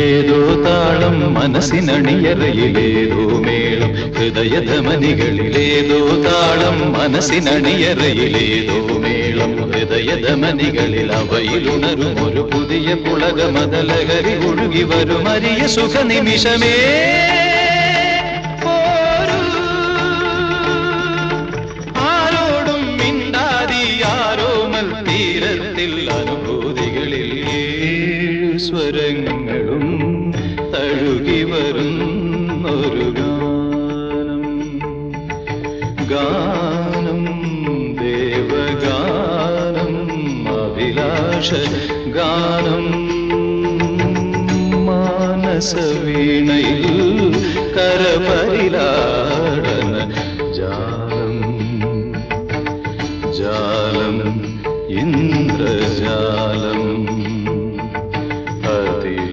ഏതോ താളം മനസ്സിനണിയറയിലേതോ മേളം ഹൃദയധമനികളിലേതോ താളം മനസ്സിനണിയറയിലേതോ മേളം ഹൃദയധമനികളിൽ അവയിലുണരും ഒരു പുതിയ പുളകമതലഹരി ഒഴുകി വരും അരിയ സുഖനിമിഷമേ ആരോടും മിണ്ടാതി ആരോമൽ തീരത്തിൽ അനുഭൂതികളിൽ സ്വരങ്ങളും തഴുകി വരുന്നൊരു ഗാനം ദേവഗാനം അഭിലാഷ ഗാനം മാനസവീണയിൽ കരപരിലാ